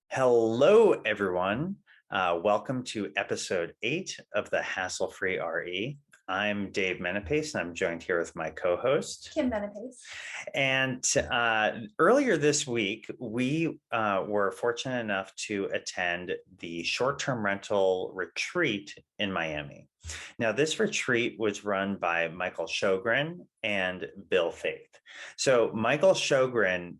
Hello, everyone. Welcome to episode 8 of the Hassle-Free RE. I'm Dave Menapace, and I'm joined here with my co-host, Kim Menapace. And earlier this week, we were fortunate enough to attend the short-term rental retreat in Miami. Now, this retreat was run by Michael Sjogren and Bill Faith. So Michael Sjogren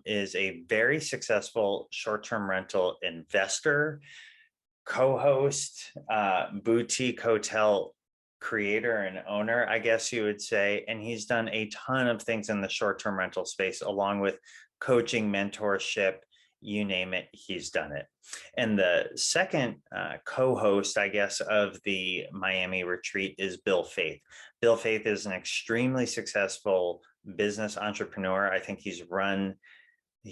is a very successful short-term rental investor, co-host, boutique hotel creator and owner, I guess you would say. And he's done a ton of things in the short-term rental space, along with coaching, mentorship, you name it, he's done it. And the second co-host, I guess, of the Miami retreat is Bill Faith. Bill Faith is an extremely successful business entrepreneur. I think he's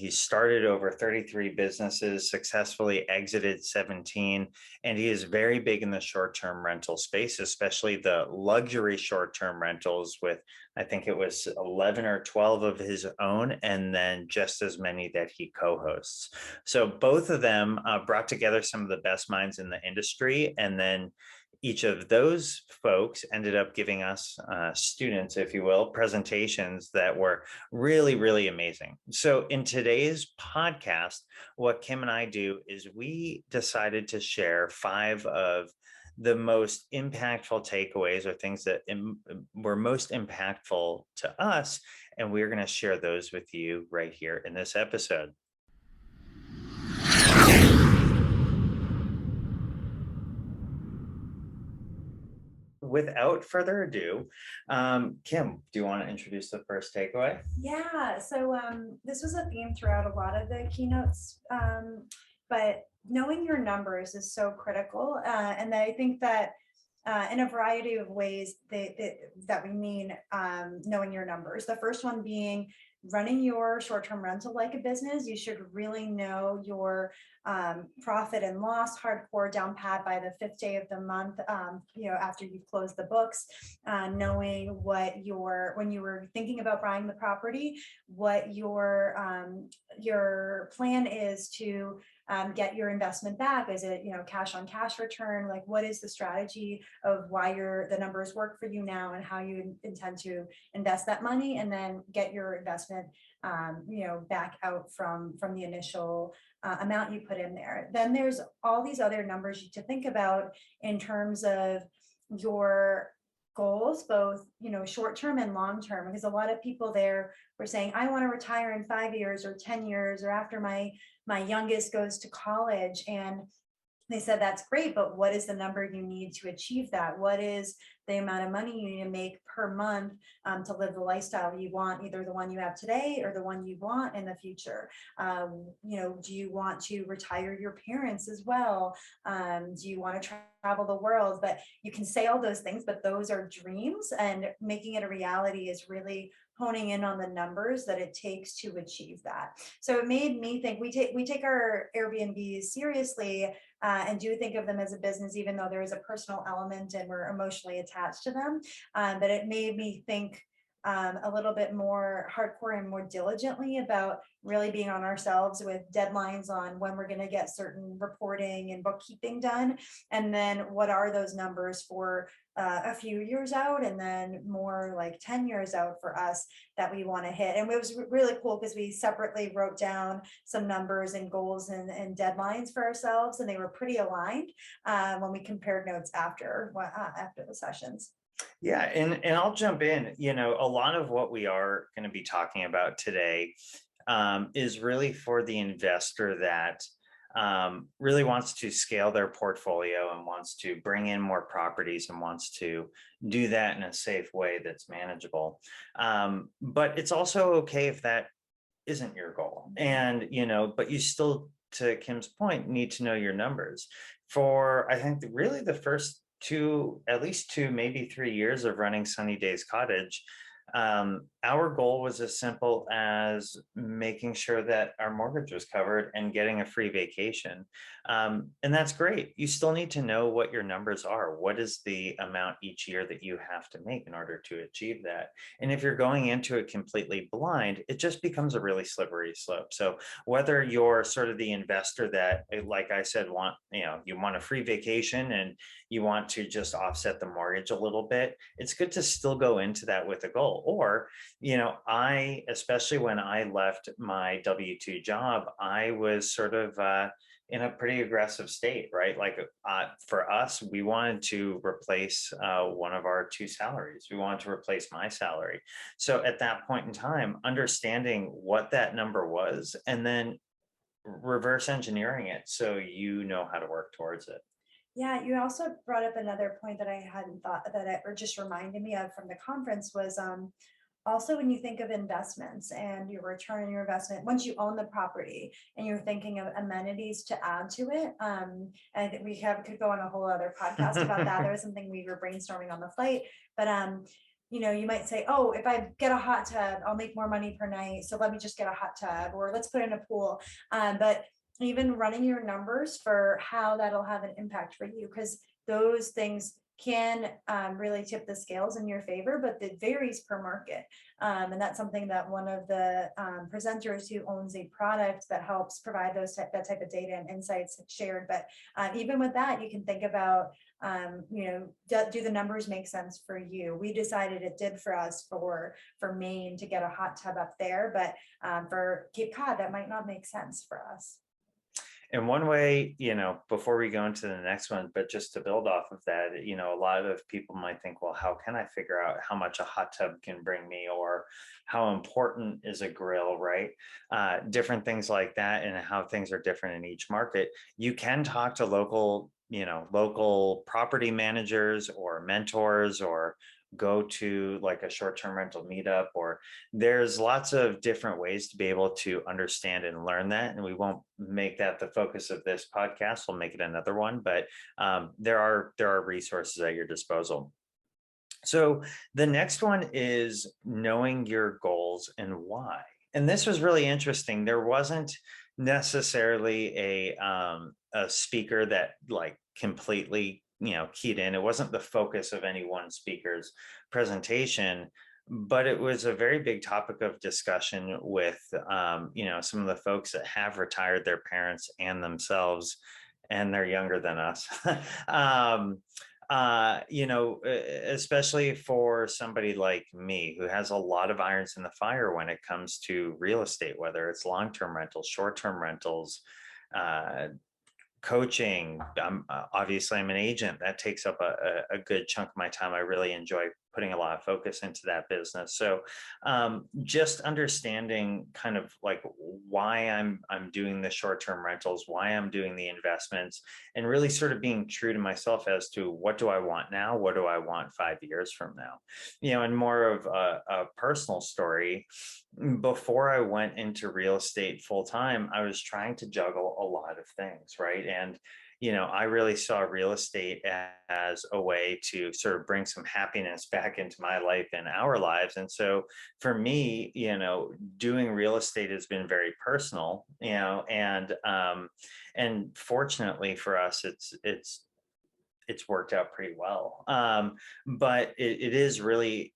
started over 33 businesses, successfully exited 17, and he is very big in the short-term rental space, especially the luxury short-term rentals with, I think it was 11 or 12 of his own, and then just as many that he co-hosts. So both of them brought together some of the best minds in the industry, and then each of those folks ended up giving us students, if you will, presentations that were really, really amazing. So in today's podcast, what Kim and I do is we decided to share 5 of the most impactful takeaways or things that were most impactful to us. And we're going to share those with you right here in this episode. Without further ado, Kim, do you want to introduce the first takeaway? Yeah, so this was a theme throughout a lot of the keynotes, but knowing your numbers is so critical. And I think that in a variety of ways that we mean knowing your numbers. The first one being running your short-term rental like a business. You should really know your profit and loss hardcore down pat by the 5th day of the month, after you've closed the books, knowing what when you were thinking about buying the property, what your plan is to get your investment back. Is it, cash on cash return? Like, what is the strategy of why the numbers work for you now and how you intend to invest that money and then get your investment, back out from the initial amount you put in there. Then there's all these other numbers to think about in terms of your goals, both short-term and long-term, because a lot of people there were saying, I want to retire in 5 years or 10 years or after my youngest goes to college. And they said, that's great, but what is the number you need to achieve that? What is the amount of money you need to make per month to live the lifestyle you want, either the one you have today or the one you want in the future? Do you want to retire your parents as well? Do you want to travel the world? But you can say all those things, but those are dreams, and making it a reality is really honing in on the numbers that it takes to achieve that. So it made me think we take our Airbnbs seriously and do think of them as a business, even though there is a personal element and we're emotionally attached to them. But it made me think a little bit more hardcore and more diligently about really being on ourselves with deadlines on when we're going to get certain reporting and bookkeeping done. And then what are those numbers for a few years out, and then more like 10 years out for us that we want to hit. And it was really cool because we separately wrote down some numbers and goals and deadlines for ourselves, and they were pretty aligned when we compared notes after the sessions. Yeah, and I'll jump in. A lot of what we are going to be talking about today is really for the investor that really wants to scale their portfolio and wants to bring in more properties and wants to do that in a safe way that's manageable. But it's also okay if that isn't your goal. And, but you still, to Kim's point, need to know your numbers. For, I think, really the first at least two, maybe 3 years of running Sunny Days Cottage, our goal was as simple as making sure that our mortgage was covered and getting a free vacation. And that's great. You still need to know what your numbers are. What is the amount each year that you have to make in order to achieve that? And if you're going into it completely blind, it just becomes a really slippery slope. So whether you're sort of the investor that, like I said, you want a free vacation and you want to just offset the mortgage a little bit, it's good to still go into that with a goal. Or especially when I left my W-2 job, I was sort of in a pretty aggressive state, right? Like for us, we wanted to replace one of our two salaries. We wanted to replace my salary. So at that point in time, understanding what that number was and then reverse engineering it so you know how to work towards it. Yeah, you also brought up another point that I hadn't thought or just reminded me of from the conference was also when you think of investments and your return on your investment, once you own the property and you're thinking of amenities to add to it, and could go on a whole other podcast about that. There was something we were brainstorming on the flight, but you might say, oh, if I get a hot tub, I'll make more money per night. So let me just get a hot tub, or let's put in a pool. But even running your numbers for how that'll have an impact for you, because those things can really tip the scales in your favor, but it varies per market. And that's something that one of the presenters who owns a product that helps provide that type of data and insights shared. But even with that, you can think about, do the numbers make sense for you? We decided it did for us for Maine to get a hot tub up there, but for Cape Cod, that might not make sense for us. And one way, before we go into the next one, but just to build off of that, a lot of people might think, well, how can I figure out how much a hot tub can bring me, or how important is a grill, right? Different things like that, and how things are different in each market. You can talk to local property managers or mentors, or go to like a short-term rental meetup, or there's lots of different ways to be able to understand and learn that. And we won't make that the focus of this podcast. We'll make it another one, but there are resources at your disposal. So the next one is knowing your goals and why. And this was really interesting. There wasn't necessarily a speaker that like completely keyed in. It wasn't the focus of any one speaker's presentation, but it was a very big topic of discussion with some of the folks that have retired, their parents and themselves, and they're younger than us. Especially for somebody like me who has a lot of irons in the fire when it comes to real estate, whether it's long-term rentals, short-term rentals, coaching. Obviously I'm an agent. That takes up a good chunk of my time. I really enjoy putting a lot of focus into that business. So just understanding kind of like why I'm doing the short-term rentals, why I'm doing the investments, and really sort of being true to myself as to what do I want now? What do I want 5 years from now? And more of a personal story. Before I went into real estate full time, I was trying to juggle a lot of things, right? And I really saw real estate as a way to sort of bring some happiness back into my life and our lives. And so for me, doing real estate has been very personal, and fortunately for us, it's worked out pretty well. But it is really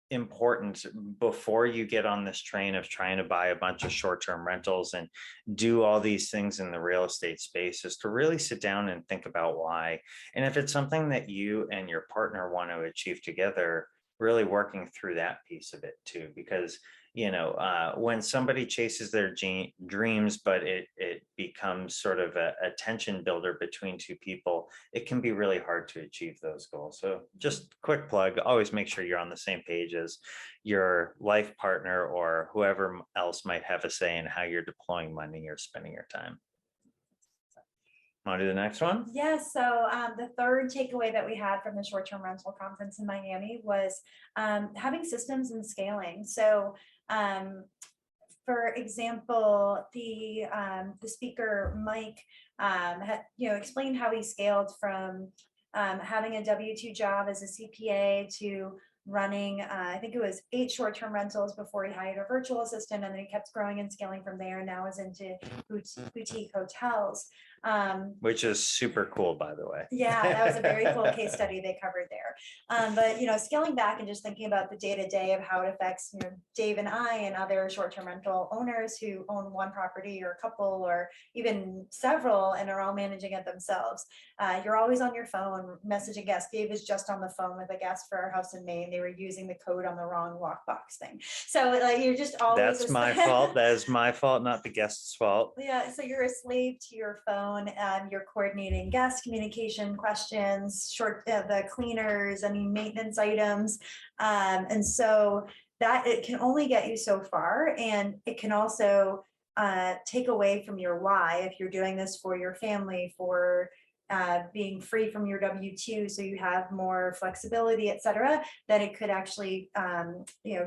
important before you get on this train of trying to buy a bunch of short-term rentals and do all these things in the real estate space, is to really sit down and think about why. And if it's something that you and your partner want to achieve together, really working through that piece of it too, because when somebody chases their dreams, but it becomes sort of a tension builder between two people, it can be really hard to achieve those goals. So just quick plug, always make sure you're on the same page as your life partner or whoever else might have a say in how you're deploying money or spending your time. Want to do the next one? Yes. So the third takeaway that we had from the short-term rental conference in Miami was having systems and scaling. So for example, the speaker Mike had explained how he scaled from having a W-2 job as a CPA to running, I think it was 8 short-term rentals before he hired a virtual assistant, and then he kept growing and scaling from there, and now is into boutique hotels. Which is super cool, by the way. Yeah, that was a very cool case study they covered there. But scaling back and just thinking about the day-to-day of how it affects Dave and I and other short-term rental owners who own one property or a couple or even several and are all managing it themselves. You're always on your phone messaging guests. Dave is just on the phone with a guest for our house in Maine. They were using the code on the wrong lockbox thing. So like you're just always That's my fault. That is my fault, not the guest's fault. Yeah, so you're a slave to your phone. You're coordinating guest communication questions, the cleaners, any maintenance items, and so that it can only get you so far, and it can also take away from your why if you're doing this for your family, for being free from your W-2, so you have more flexibility, et cetera, that it could actually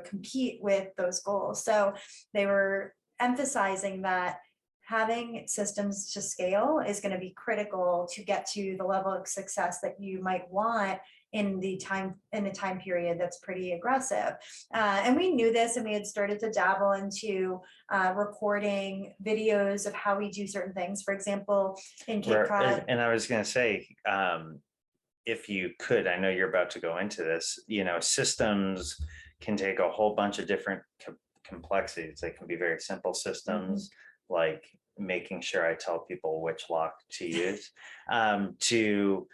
compete with those goals. So they were emphasizing that having systems to scale is going to be critical to get to the level of success that you might want in the time period that's pretty aggressive. And we knew this, and we had started to dabble into recording videos of how we do certain things. For example, in Cape Cod. And I was going to say, if you could, I know you're about to go into this, systems can take a whole bunch of different complexities. They can be very simple systems, like making sure I tell people which lock to use, to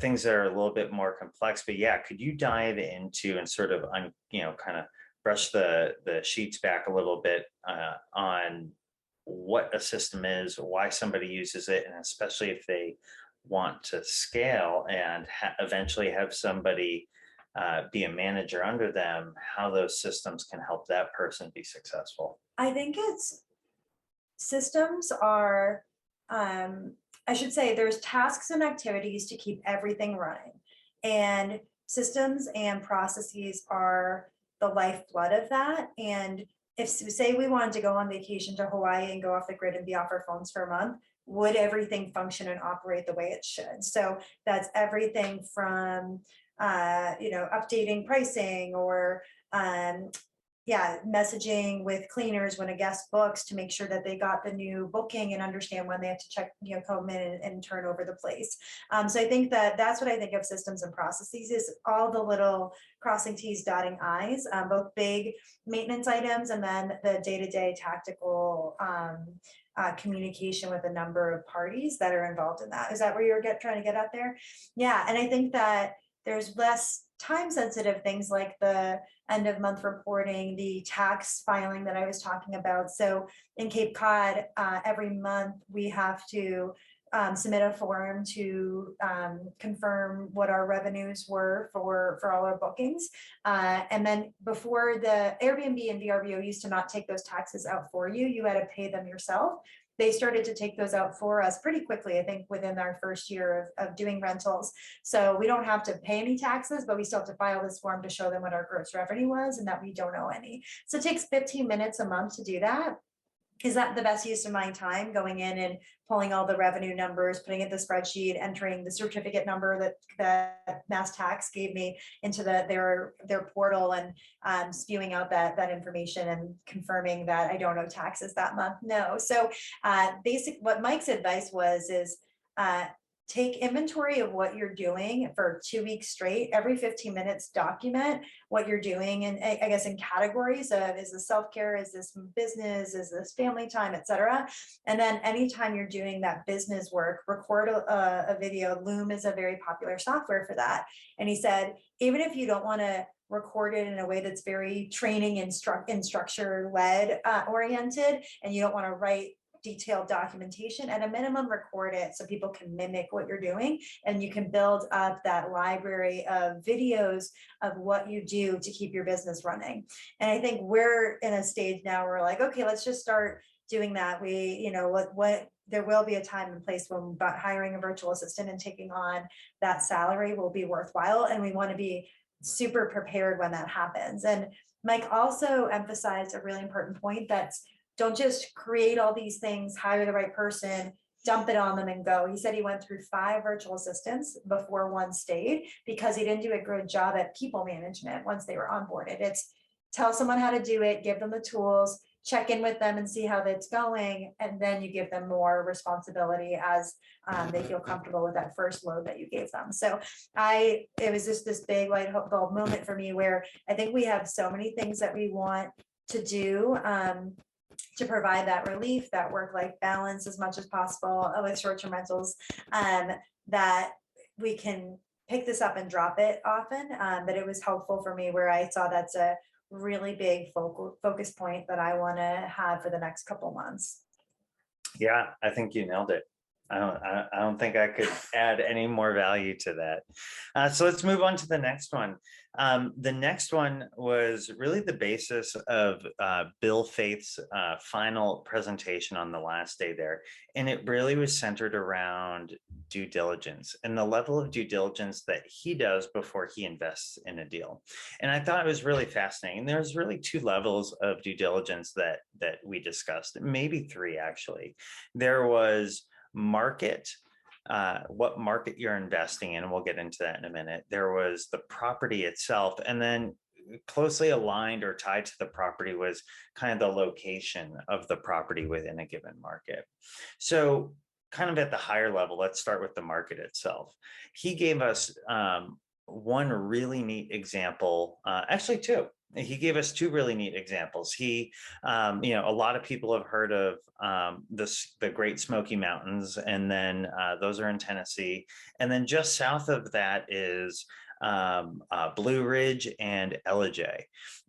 things that are a little bit more complex. But yeah, could you dive into and sort of kind of brush the sheets back a little bit on what a system is, why somebody uses it, and especially if they want to scale and eventually have somebody be a manager under them, how those systems can help that person be successful? I think systems are, I should say, there's tasks and activities to keep everything running. And systems and processes are the lifeblood of that. And if, say, we wanted to go on vacation to Hawaii and go off the grid and be off our phones for a month, would everything function and operate the way it should? So that's everything from, updating pricing or, messaging with cleaners when a guest books to make sure that they got the new booking and understand when they have to check, come in and turn over the place. So I think that's what I think of systems and processes is all the little crossing T's, dotting I's, both big maintenance items and then the day-to-day tactical communication with a number of parties that are involved in that. Is that where you're trying to get at there? Yeah, and I think that there's less time-sensitive things like the end of month reporting, the tax filing that I was talking about. So in Cape Cod, every month we have to submit a form to confirm what our revenues were for all our bookings. And then before, the Airbnb and VRBO used to not take those taxes out for you. You had to pay them yourself. They started to take those out for us pretty quickly, I think within our first year of doing rentals. So we don't have to pay any taxes, but we still have to file this form to show them what our gross revenue was and that we don't owe any. So it takes 15 minutes a month to do that. Is that the best use of my time, going in and pulling all the revenue numbers, putting it in the spreadsheet, entering the certificate number that Mass Tax gave me into their portal and spewing out that information and confirming that I don't owe taxes that month? No. So what Mike's advice is take inventory of what you're doing for 2 weeks straight. Every 15 minutes, document what you're doing, and I guess in categories of, is this self-care, is this business, is this family time, etc. And then anytime you're doing that business work, record a video. Loom is a very popular software for that. And he said, even if you don't want to record it in a way that's very training and instructor led oriented, and you don't want to write detailed documentation, at a minimum record it so people can mimic what you're doing, and you can build up that library of videos of what you do to keep your business running. And I think we're in a stage now where we're like, okay, let's just start doing that. There will be a time and place when hiring a virtual assistant and taking on that salary will be worthwhile, and we want to be super prepared when that happens. And Mike also emphasized a really important point, that's don't just create all these things, hire the right person, dump it on them and go. He said he went through 5 virtual assistants before one stayed because he didn't do a good job at people management once they were onboarded. It's tell someone how to do it, give them the tools, check in with them and see how that's going. And then you give them more responsibility as they feel comfortable with that first load that you gave them. So it was just this big light bulb moment for me where I think we have so many things that we want to do to provide that relief, that work-life balance as much as possible with short-term rentals, that we can pick this up and drop it often. But it was helpful for me where I saw that's a really big focus point that I want to have for the next couple months. Yeah, I think you nailed it. I don't think I could add any more value to that. So let's move on to the next one. The next one was really the basis of Bill Faith's final presentation on the last day there. And it really was centered around due diligence and the level of due diligence that he does before he invests in a deal. And I thought it was really fascinating. There's really 2 levels of due diligence that we discussed, maybe 3 actually. There was market, what market you're investing in, and we'll get into that in a minute. There was the property itself, and then closely aligned or tied to the property was kind of the location of the property within a given market. So kind of at the higher level, let's start with the market itself. He gave us one really neat example, actually 2. He gave us 2 really neat examples. He, a lot of people have heard of the Great Smoky Mountains, and then those are in Tennessee. And then just south of that is Blue Ridge and Ellijay.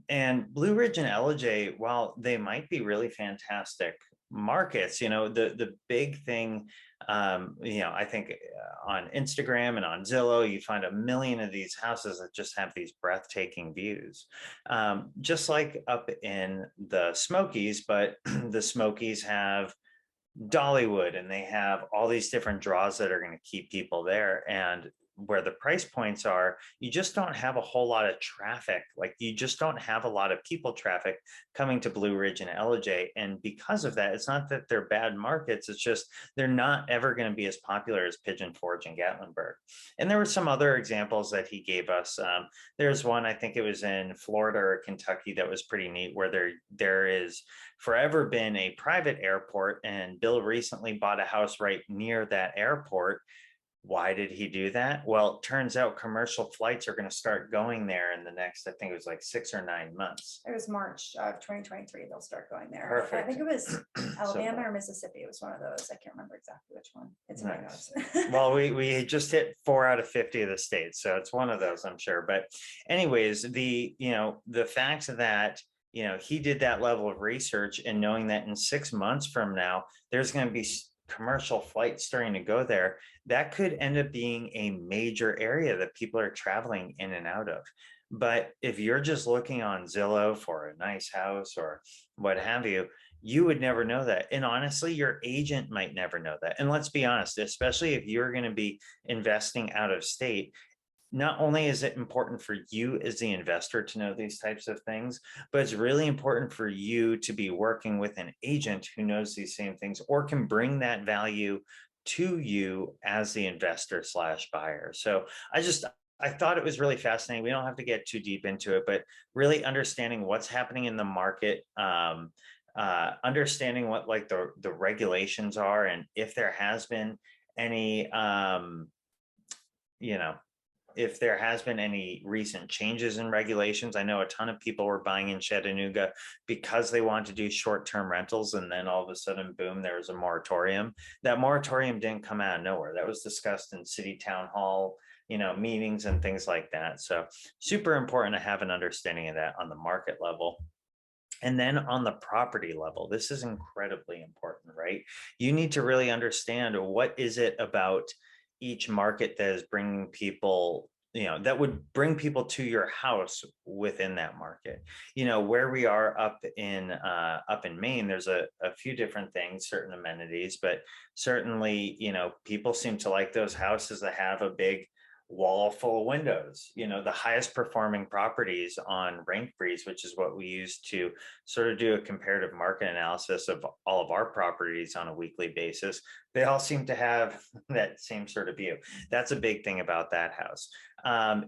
And Blue Ridge and Ellijay, while they might be really fantastic markets, the big thing, I think on Instagram and on Zillow, you find a million of these houses that just have these breathtaking views, just like up in the Smokies, but the Smokies have Dollywood and they have all these different draws that are going to keep people there. And where the price points are, you just don't have a whole lot of traffic. Like you just don't have a lot of people traffic coming to Blue Ridge and Ellijay. And because of that, it's not that they're bad markets. It's just, they're not ever going to be as popular as Pigeon Forge and Gatlinburg. And there were some other examples that he gave us. There's one, I think it was in Florida or Kentucky, that was pretty neat, where there is forever been a private airport, and Bill recently bought a house right near that airport. Why did he do that? Well, it turns out commercial flights are going to start going there in the next, I think it was like 6 or 9 months. It was March of 2023. They'll start going there. Perfect. I think it was Alabama or Mississippi. It was one of those. I can't remember exactly which one. It's in my notes. Well, we just hit 4 out of 50 of the states, so it's one of those, I'm sure. But anyways, the fact that he did that level of research, and knowing that in 6 months from now there's going to be commercial flights starting to go there, that could end up being a major area that people are traveling in and out of. But if you're just looking on Zillow for a nice house or what have you, you would never know that. And honestly, your agent might never know that. And let's be honest, especially if you're going to be investing out of state, not only is it important for you as the investor to know these types of things, but it's really important for you to be working with an agent who knows these same things or can bring that value to you as the investor / buyer. So I thought it was really fascinating. We don't have to get too deep into it, but really understanding what's happening in the market, understanding what like the regulations are, and if there has been any, if there has been any recent changes in regulations. I know a ton of people were buying in Chattanooga because they wanted to do short-term rentals, and then all of a sudden, boom, there was a moratorium. That moratorium didn't come out of nowhere. That was discussed in city town hall, meetings and things like that. So super important to have an understanding of that on the market level. And then on the property level, this is incredibly important, right? You need to really understand what is it about each market that is bringing people, that would bring people to your house within that market. Where we are up in Maine, there's a few different things, certain amenities, but certainly, people seem to like those houses that have a big wall full of windows. The highest performing properties on Rank Breeze, which is what we use to sort of do a comparative market analysis of all of our properties on a weekly basis, they all seem to have that same sort of view. That's a big thing about that house.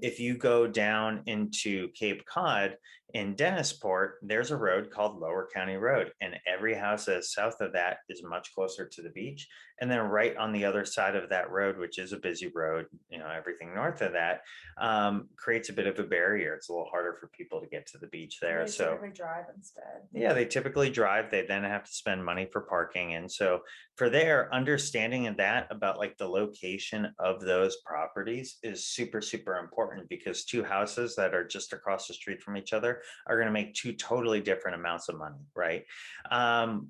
If you go down into Cape Cod in Dennisport, there's a road called Lower County Road, and every house that's south of that is much closer to the beach. And then right on the other side of that road, which is a busy road, everything north of that creates a bit of a barrier. It's a little harder for people to get to the beach there. They So typically drive instead. yeah, they typically drive. They then have to spend money for parking. And so for their understanding of that about like the location of those properties is super, super important, because two houses that are just across the street from each other are going to make two totally different amounts of money, right?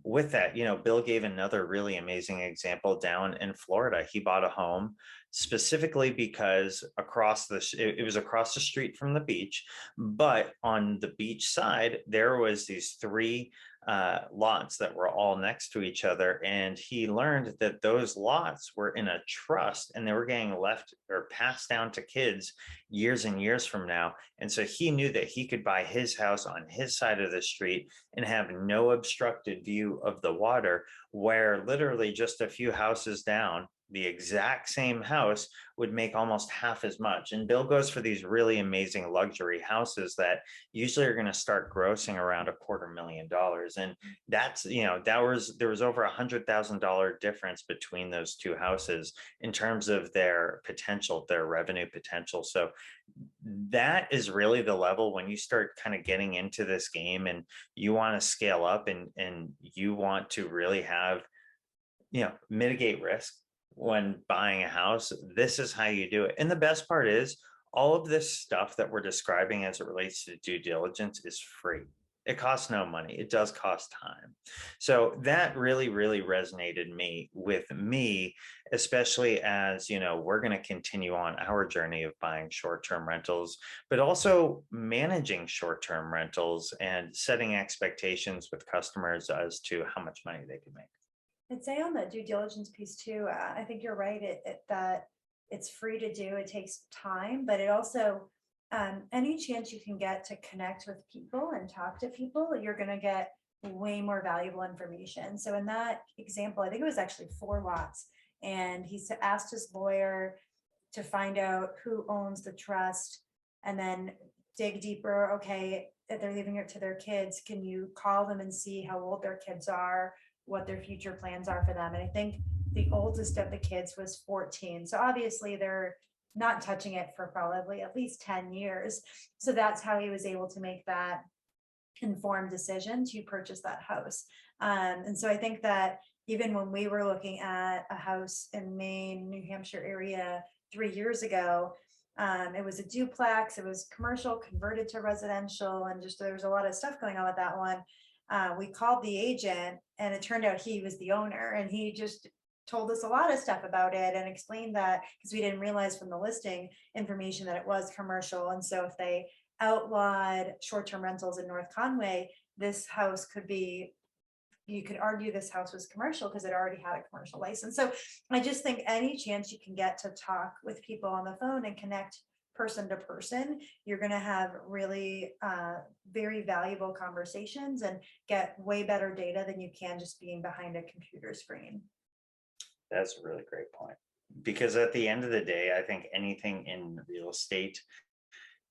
With that, Bill gave another really amazing example down in Florida. He bought a home specifically because it was across the street from the beach, but on the beach side, there was these three lots that were all next to each other. And he learned that those lots were in a trust and they were getting left or passed down to kids years and years from now. And so he knew that he could buy his house on his side of the street and have no obstructed view of the water, where literally just a few houses down, the exact same house would make almost half as much. And Bill goes for these really amazing luxury houses that usually are going to start grossing around $250,000. And that's, there was over $100,000 difference between those two houses in terms of their potential, their revenue potential. So that is really the level when you start kind of getting into this game and you want to scale up and you want to really have, mitigate risk when buying a house. This is how you do it. And the best part is all of this stuff that we're describing as it relates to due diligence is free. It costs no money. It does cost time. So that really, really resonated with me, especially as, we're going to continue on our journey of buying short-term rentals, but also managing short-term rentals and setting expectations with customers as to how much money they can make. I'd say on the due diligence piece too, I think you're right that it's free to do. It takes time, but it also, any chance you can get to connect with people and talk to people, you're going to get way more valuable information. So in that example, I think it was actually 4 lots, and he asked his lawyer to find out who owns the trust and then dig deeper. Okay, if they're leaving it to their kids, can you call them and see how old their kids are, what their future plans are for them? And I think the oldest of the kids was 14. So obviously they're not touching it for probably at least 10 years. So that's how he was able to make that informed decision to purchase that house. And so I think that even when we were looking at a house in Maine, New Hampshire area 3 years ago, it was a duplex, it was commercial converted to residential, and just there was a lot of stuff going on with that one. We called the agent and it turned out he was the owner, and he just told us a lot of stuff about it and explained that because we didn't realize from the listing information that it was commercial. And so if they outlawed short-term rentals in North Conway, this house could be, you could argue this house was commercial because it already had a commercial license. So I just think any chance you can get to talk with people on the phone and connect person to person, you're going to have really very valuable conversations and get way better data than you can just being behind a computer screen. That's a really great point, because at the end of the day, I think anything in real estate,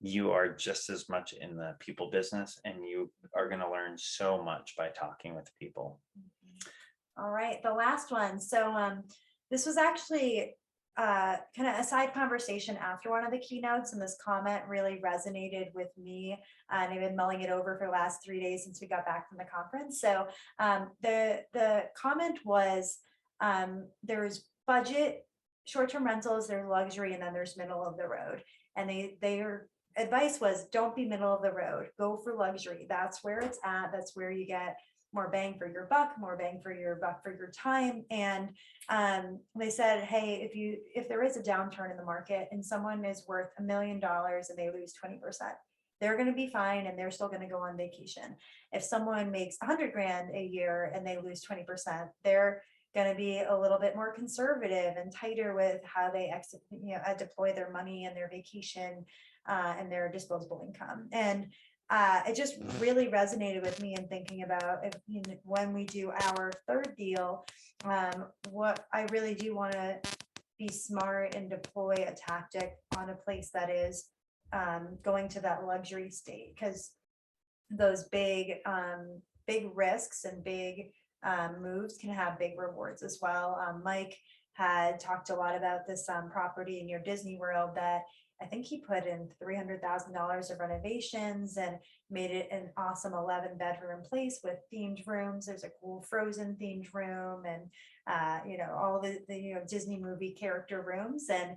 you are just as much in the people business, and you are going to learn so much by talking with people. All right, the last one. So this was actually kind of a side conversation after one of the keynotes, and this comment really resonated with me, and I've been mulling it over for the last 3 days since we got back from the conference. So the comment was, there's budget short-term rentals, there's luxury, and then there's middle of the road. And their advice was, don't be middle of the road, go for luxury. That's where it's at. That's where you get more bang for your buck, more bang for your buck for your time. And they said, hey, if there is a downturn in the market and someone is worth $1 million and they lose 20%, they're going to be fine and they're still going to go on vacation. If someone makes 100 grand a year and they lose 20%, they're going to be a little bit more conservative and tighter with how they deploy their money and their vacation and their disposable income. And it just really resonated with me in thinking about when we do our third deal, what I really do want to be smart and deploy a tactic on a place that is going to that luxury state, because those big risks and big moves can have big rewards as well. Mike had talked a lot about this property near Disney World that I think he put in $300,000 of renovations and made it an awesome 11-bedroom place with themed rooms. There's a cool Frozen themed room and all the Disney movie character rooms. And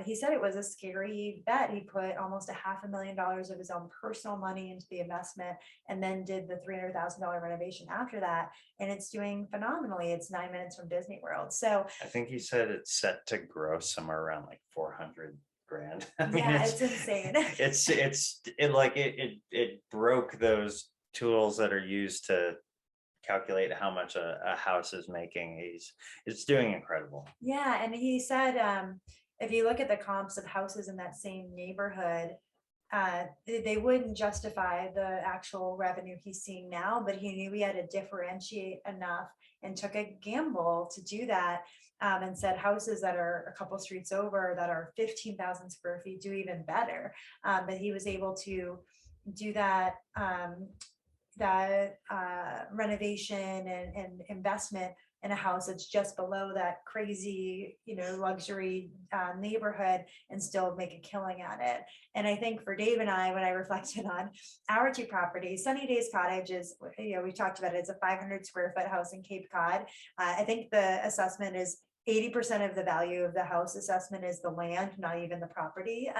he said it was a scary bet. He put almost $500,000 of his own personal money into the investment and then did the $300,000 renovation after that. And it's doing phenomenally. It's 9 minutes from Disney World. So I think he said it's set to grow somewhere around like 400 grand. I mean, yeah, it's insane. It broke those tools that are used to calculate how much a house is making. It's doing incredible. Yeah, and he said if you look at the comps of houses in that same neighborhood, they wouldn't justify the actual revenue he's seeing now, but he knew he had to differentiate enough and took a gamble to do that. And said houses that are a couple streets over that are 15,000 square feet do even better. But he was able to do that renovation and investment in a house that's just below that crazy, luxury neighborhood and still make a killing at it. And I think for Dave and I, when I reflected on our two properties, Sunny Days Cottage is, we talked about it, it's a 500 square foot house in Cape Cod. I think the assessment is 80% of the value of the house assessment is the land, not even the property.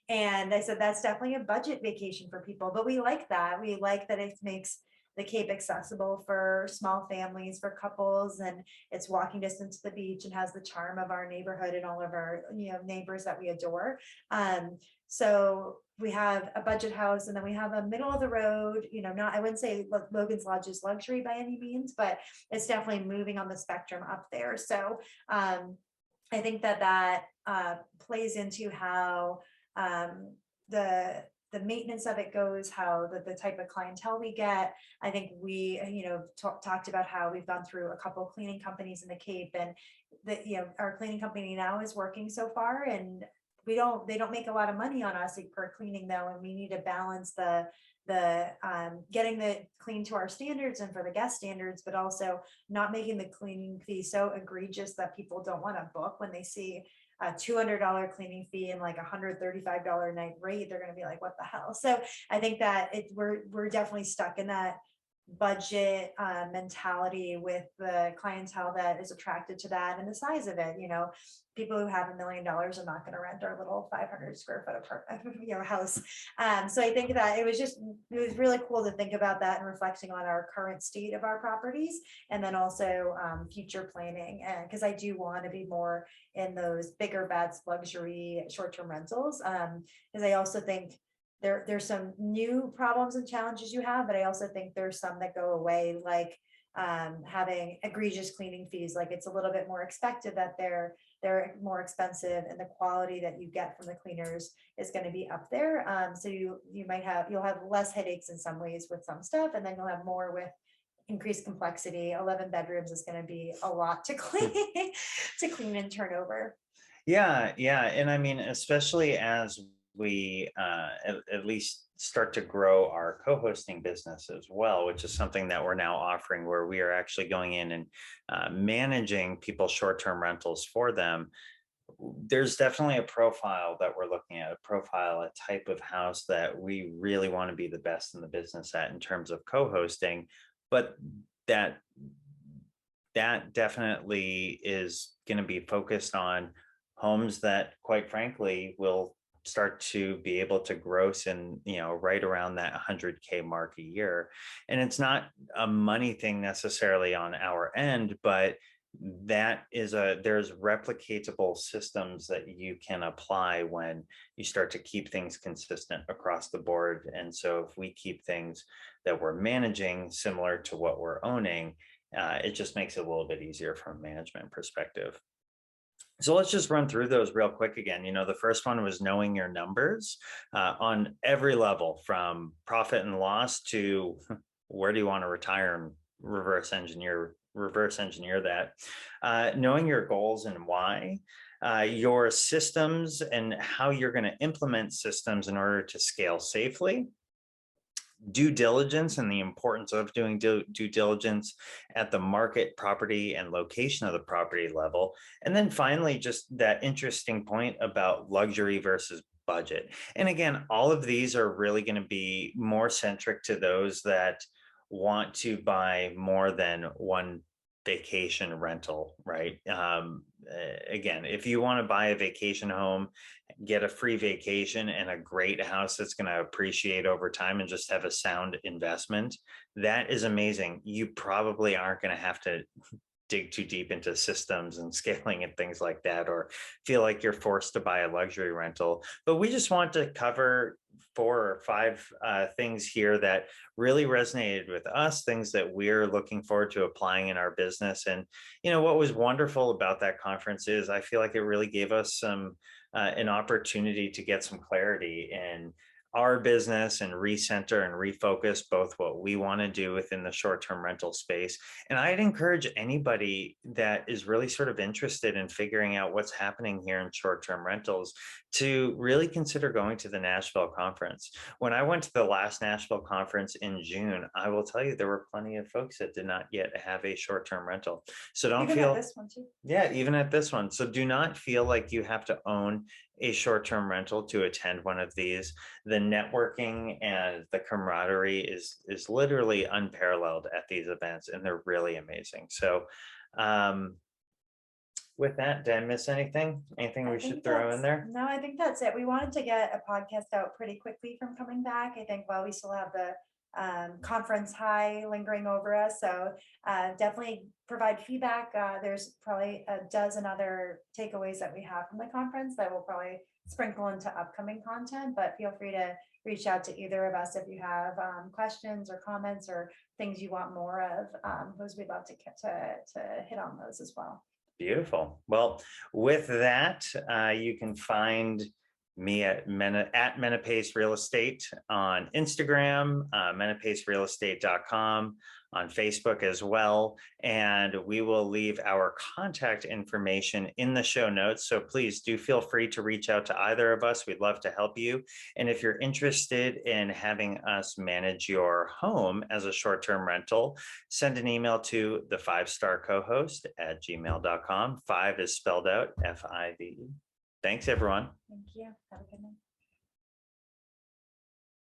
And I said, that's definitely a budget vacation for people, but we like that. We like that it makes the Cape accessible for small families, for couples, and it's walking distance to the beach and has the charm of our neighborhood and all of our neighbors that we adore. So we have a budget house, and then we have a middle of the road, I wouldn't say Logan's Lodge is luxury by any means, but it's definitely moving on the spectrum up there. So I think that plays into how the maintenance of it goes, how the type of clientele we get. I think we, talked about how we've gone through a couple of cleaning companies in the Cape, and our cleaning company now is working so far, and they don't make a lot of money on us per cleaning though, and we need to balance the getting the clean to our standards and for the guest standards, but also not making the cleaning fee so egregious that people don't want to book when they see a $200 cleaning fee and like $135 a night rate. They're going to be like, what the hell? So I think that we're definitely stuck in that budget mentality with the clientele that is attracted to that and the size of it. People who have $1 million are not going to rent our little 500 square foot apartment, house. So I think that it was really cool to think about that and reflecting on our current state of our properties, and then also future planning. And because I do want to be more in those bigger bets, luxury short-term rentals. Because I also think there's some new problems and challenges you have, but I also think there's some that go away, like having egregious cleaning fees. Like it's a little bit more expected that they're more expensive, and the quality that you get from the cleaners is going to be up there. So you'll have less headaches in some ways with some stuff, and then you'll have more with increased complexity. 11 bedrooms is going to be a lot to clean and turn over. Yeah. And I mean, especially as we at least start to grow our co-hosting business as well, which is something that we're now offering, where we are actually going in and managing people's short-term rentals for them. There's definitely a profile that we're looking at, a type of house that we really want to be the best in the business at in terms of co-hosting, but that definitely is going to be focused on homes that, quite frankly, will start to be able to gross in, right around that 100K mark a year. And it's not a money thing necessarily on our end, but there's replicatable systems that you can apply when you start to keep things consistent across the board. And so if we keep things that we're managing similar to what we're owning, it just makes it a little bit easier from a management perspective. So let's just run through those real quick again. The first one was knowing your numbers on every level, from profit and loss to where do you want to retire, and reverse engineer that. Knowing your goals and why, your systems and how you're going to implement systems in order to scale safely. Due diligence and the importance of doing due diligence at the market, property, and location of the property level. And then finally, just that interesting point about luxury versus budget. And again, all of these are really going to be more centric to those that want to buy more than one vacation rental, right? Again, if you want to buy a vacation home, get a free vacation and a great house that's going to appreciate over time and just have a sound investment, that is amazing. You probably aren't going to have to dig too deep into systems and scaling and things like that, or feel like you're forced to buy a luxury rental. But we just want to cover 4 or 5 things here that really resonated with us, things that we're looking forward to applying in our business. And what was wonderful about that conference is I feel like it really gave us some an opportunity to get some clarity in our business and recenter and refocus both what we want to do within the short-term rental space. And I'd encourage anybody that is really sort of interested in figuring out what's happening here in short-term rentals to really consider going to the Nashville conference. When I went to the last Nashville conference in June, I will tell you there were plenty of folks that did not yet have a short-term rental. So don't Even feel at this one too. Yeah, even at this one. So do not feel like you have to own a short-term rental to attend one of these. The networking and the camaraderie is literally unparalleled at these events, and they're really amazing. So with that, did I miss anything? Anything we should throw in there? No, I think that's it. We wanted to get a podcast out pretty quickly from coming back. I think while we still have the conference high lingering over us. So definitely provide feedback. There's probably a dozen other takeaways that we have from the conference that will probably sprinkle into upcoming content, but feel free to reach out to either of us if you have questions or comments or things you want more of. Those we'd love to hit on those as well. Beautiful. Well, with that, you can find me at Menapace Real Estate on Instagram, menapacerealestate.com, on Facebook as well. And we will leave our contact information in the show notes. So please do feel free to reach out to either of us. We'd love to help you. And if you're interested in having us manage your home as a short-term rental, send an email to the 5-star co-host at gmail.com. 5 is spelled out FIVE. Thanks, everyone. Thank you. Have a good night.